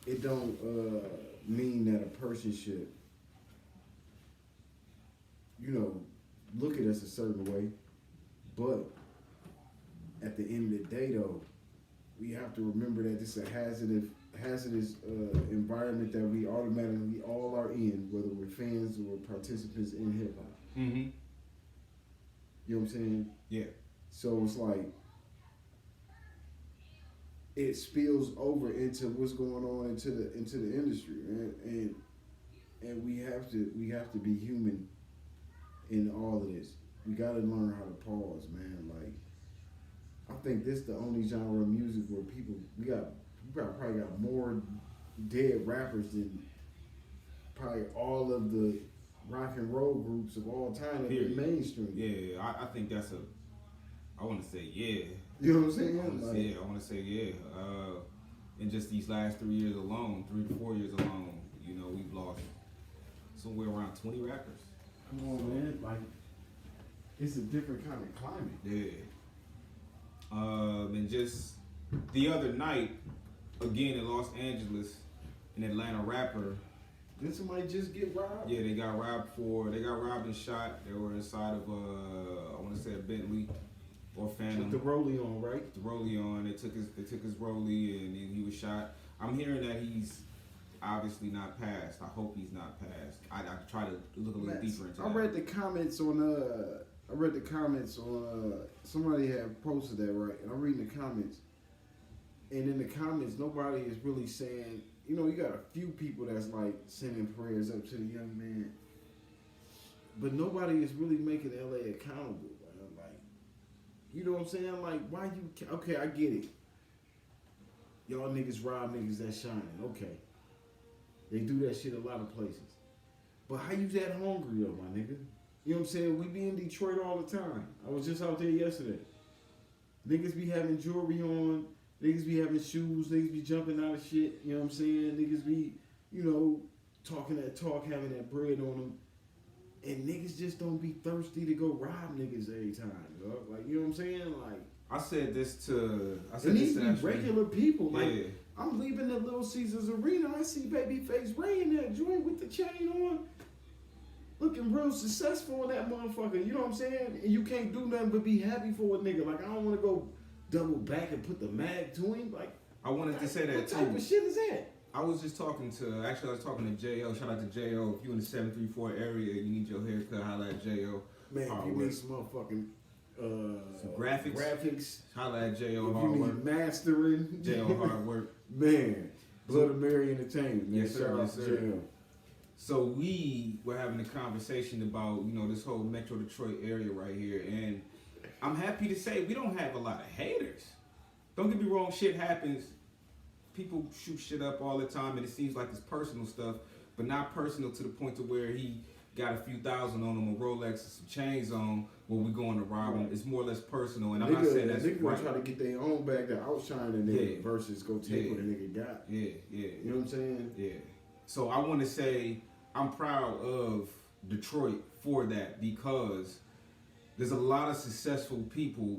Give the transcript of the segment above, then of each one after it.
it don't mean that a person should, you know, look at us a certain way. But at the end of the day, though, we have to remember that this is a hazardous environment that we automatically all are in, whether we're fans or participants in hip hop. Mm-hmm. You know what I'm saying? Yeah. So it's like it spills over into what's going on into the industry, man. And we have to be human in all of this. We got to learn how to pause, man. Like, I think this the only genre of music where probably got more dead rappers than probably all of the rock and roll groups of all time that been mainstream. Yeah, I think that's I want to say yeah. You know what I'm saying? I want to say yeah. In just these last 3 years alone, 3 to 4 years alone, you know, we've lost somewhere around 20 rappers. Come on, man. Like, it's a different kind of climate. Yeah. And just the other night, again in Los Angeles, an Atlanta rapper. Did somebody just get robbed? Yeah, they got robbed and shot. They were inside of I want to say a Bentley or Phantom. With the rollie on, right? The rollie on. They took his rollie and he was shot. I'm hearing that he's obviously not passed. I hope he's not passed. I try to look a little deeper into that. I read the comments on somebody had posted that, right? And I'm reading the comments. And in the comments, nobody is really saying, you know, you got a few people that's like sending prayers up to the young man. But nobody is really making LA accountable, man. Like, you know what I'm saying? Like, why you, okay, I get it. Y'all niggas rob niggas that shining. Okay. They do that shit a lot of places. But how you that hungry though, my nigga? You know what I'm saying? We be in Detroit all the time. I was just out there yesterday. Niggas be having jewelry on. Niggas be having shoes. Niggas be jumping out of shit. You know what I'm saying? Niggas be, you know, talking that talk, having that bread on them. And niggas just don't be thirsty to go rob niggas every time, dog. Like, you know what I'm saying? Like, I said this to these be regular people. Like, yeah. I'm leaving the Little Caesars Arena. I see Babyface Ray in that joint with the chain on, looking real successful in that motherfucker. You know what I'm saying? And you can't do nothing but be happy for a nigga. Like, I don't want to go double back and put the mag to him. Like, I wanted to say that what too. What type of shit is that? I was just talking to J.O. Shout out to J.O. If you in the 734 area, you need your haircut, holla at J.O. Man, if you need some motherfucking some graphics, holla at J.O. If Hard you work. need mastering, J.O. Hard work. Man, Blood of Mary Entertainment. Man. Yes, sir. Yes, sir. J.O. So we were having a conversation about, you know, this whole Metro Detroit area right here, and I'm happy to say we don't have a lot of haters. Don't get me wrong, shit happens. People shoot shit up all the time, and it seems like it's personal stuff, but not personal to the point to where he got a few thousand on him, a Rolex, and some chains on when we going to rob him. It's more or less personal, and I'm not saying that's right. right. Try to get their own bag to outshine a nigga versus go take what a nigga got. Yeah. You know what I'm saying? Yeah. So I want to say I'm proud of Detroit for that, because there's a lot of successful people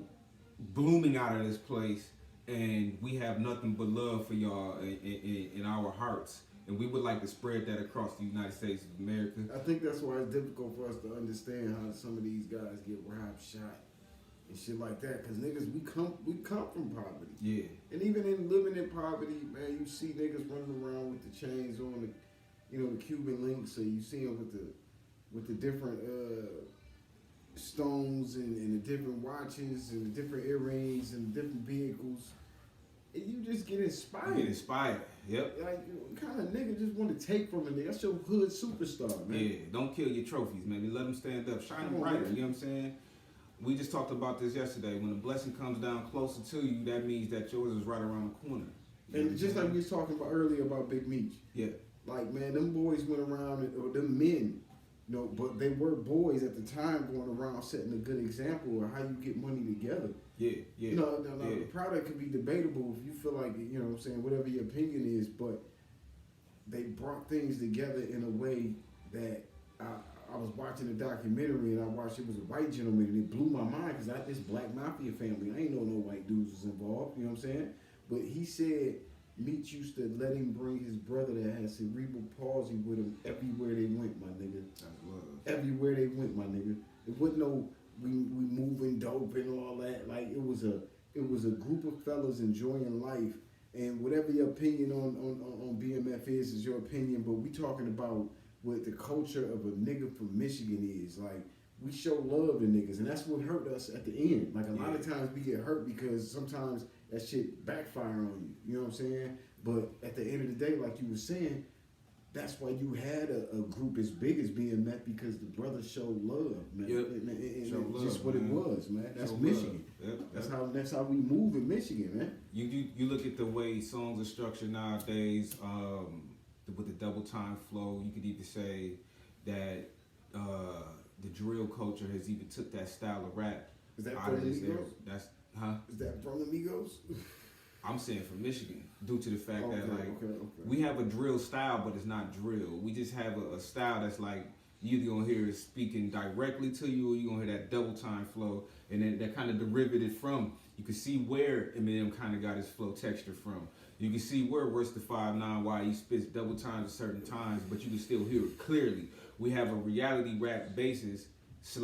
blooming out of this place, and we have nothing but love for y'all in our hearts, and we would like to spread that across the United States of America. I think that's why it's difficult for us to understand how some of these guys get robbed, shot, and shit like that. Because niggas, we come from poverty. Yeah. And even in living in poverty, man, you see niggas running around with the chains on, the Cuban links. So you see them with the different stones and the different watches and the different earrings and the different vehicles. And you just get inspired. Yep. Like, what kind of nigga just want to take from a nigga? That's your hood superstar, man. Yeah, don't kill your trophies, man. Let them stand up. Shine them brighter, you know what I'm saying? We just talked about this yesterday. When the blessing comes down closer to you, that means that yours is right around the corner. And just like we was talking about earlier about Big Meech. Yeah. Like, man, them boys went around, or them men, but they were boys at the time going around setting a good example of how you get money together. Yeah. The product could be debatable if you feel like, you know what I'm saying, whatever your opinion is, but they brought things together in a way that I was watching a documentary and I watched, it was a white gentleman, and it blew my mind because this black mafia family, I ain't know no white dudes was involved, you know what I'm saying? But he said Meech used to let him bring his brother that had cerebral palsy with him everywhere they went, my nigga. That's love. Everywhere they went, my nigga. It wasn't no we moving dope and all that. Like it was a group of fellas enjoying life. And whatever your opinion on BMF is your opinion. But we talking about what the culture of a nigga from Michigan is. Like we show love to niggas, and that's what hurt us at the end. Like a lot of times we get hurt because sometimes that shit backfire on you. You know what I'm saying? But at the end of the day, like you were saying, that's why you had a group as big as BMF because the brothers showed love, man. Yep. And Show love, just what man. it was, man. That's Show Michigan. Yep. That's how we move in Michigan, man. You look at the way songs are structured nowadays, with the double time flow. You could either say that the drill culture has even took that style of rap Is that out from of the this era. Migos? That's Is that from the Migos? I'm saying from Michigan, due to the fact that Okay. we have a drill style, but it's not drill. We just have a style that's like you either gonna hear it speaking directly to you, or you gonna hear that double time flow, and then that kind of derivative from. You can see where Eminem kind of got his flow texture from. You can see where Royce the 5'9", why he spits double times at certain times, but you can still hear it clearly. We have a reality rap basis /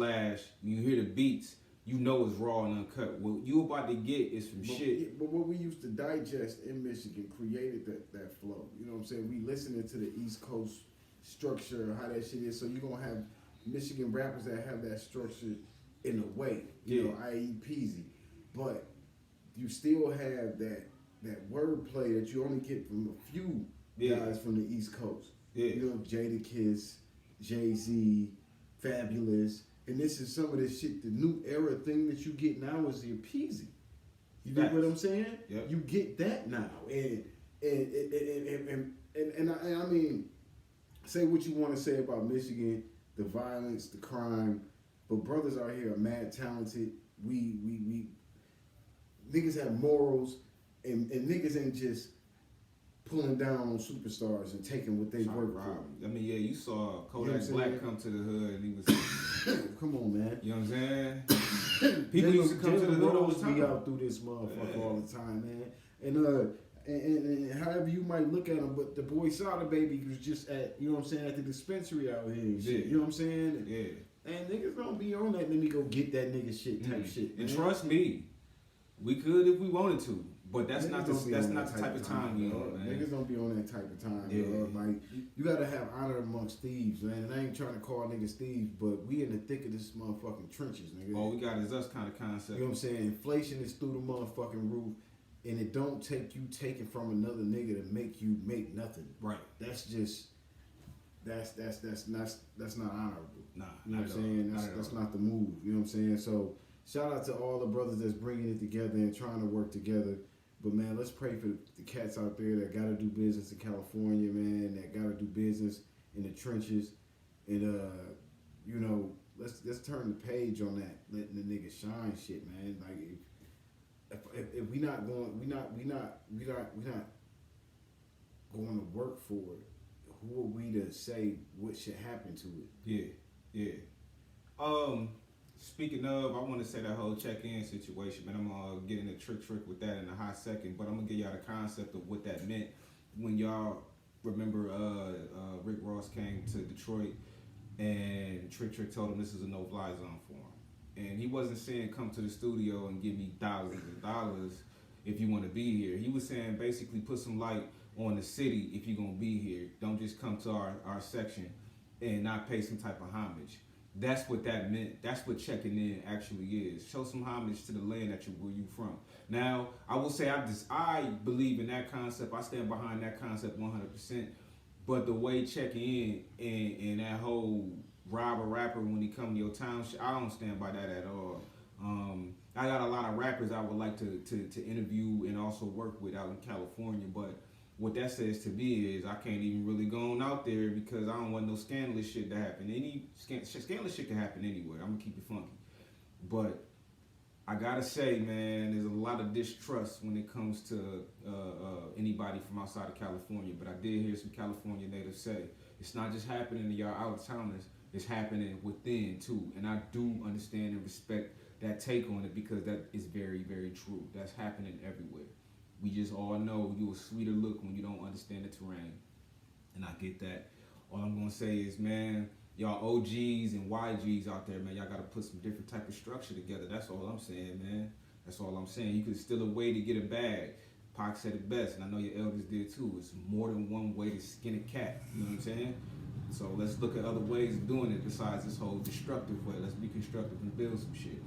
you hear the beats. You know it's raw and uncut. What you about to get is some shit. But what we used to digest in Michigan created that flow. You know what I'm saying? We listening to the East Coast structure, how that shit is. So you're going to have Michigan rappers that have that structure in a way, you know, i.e. Peasy. But you still have that wordplay that you only get from a few guys from the East Coast. Yeah. You know, Jadakiss, Jay-Z, Fabulous. And this is some of this shit, the new era thing that you get now is the Peasy. You get what I'm saying? Yep. You get that now. And I mean, say what you want to say about Michigan, the violence, the crime, but brothers out here are mad talented. We niggas have morals, and niggas ain't just pulling down on superstars and taking what they work for. I mean, yeah, you saw Kodak Black come to the hood, and he was. Come on, man. You know what I'm saying? People used to come to the hood all the time. Be out through this motherfucker all the time, man. And however you might look at him, but the boy Sada baby was just at, you know what I'm saying, at the dispensary out here and shit. You know what I'm saying? Yeah. And niggas don't be on that. Let me go get that nigga shit type shit. Man. And trust me, we could if we wanted to. But that's not the type of time we on, man. Niggas don't be on that type of time, dog. Like, you gotta have honor amongst thieves, man. And I ain't trying to call niggas thieves, but we in the thick of this motherfucking trenches, nigga. All we got is us kind of concept. You know what I'm saying? Inflation is through the motherfucking roof, and it don't take you taking from another nigga to make you make nothing. Right. That's just that's not honorable. Nah. You know what I'm saying? That's not the move. You know what I'm saying? So shout out to all the brothers that's bringing it together and trying to work together. But man, let's pray for the cats out there that gotta do business in California, man, that gotta do business in the trenches. And you know, let's turn the page on that, letting the niggas shine shit, man. Like if we not going to work for it, who are we to say what should happen to it? Yeah. Speaking of, I want to say that whole check-in situation, man. I'm gonna get in a trick with that in a hot second, but I'm gonna give y'all the concept of what that meant when y'all remember Rick Ross came to Detroit and Trick told him this is a no-fly zone for him, and he wasn't saying come to the studio and give me thousands of dollars if you want to be here. He was saying basically put some light on the city if you're gonna be here. Don't just come to our section and not pay some type of homage. That's what that meant. That's what checking in actually is. Show some homage to the land that where you from. Now, I will say I believe in that concept. I stand behind that concept 100%. But the way checking in and that whole rob a rapper when he come to your town, I don't stand by that at all. I got a lot of rappers I would like to interview and also work with out in California, but what that says to me is I can't even really go on out there because I don't want no scandalous shit to happen. Scandalous shit can happen anywhere. I'm gonna keep it funky. But I gotta say, man, there's a lot of distrust when it comes to anybody from outside of California. But I did hear some California natives say it's not just happening to y'all out-of-towners, it's happening within too. And I do understand and respect that take on it because that is very, very true. That's happening everywhere. We just all know you a sweeter look when you don't understand the terrain. And I get that. All I'm gonna say is, man, y'all OGs and YGs out there, man, y'all gotta put some different type of structure together. That's all I'm saying, man. That's all I'm saying. You can steal a way to get a bag. Pac said it best, and I know your elders did too. It's more than one way to skin a cat. You know what I'm saying? So let's look at other ways of doing it besides this whole destructive way. Let's be constructive and build some shit.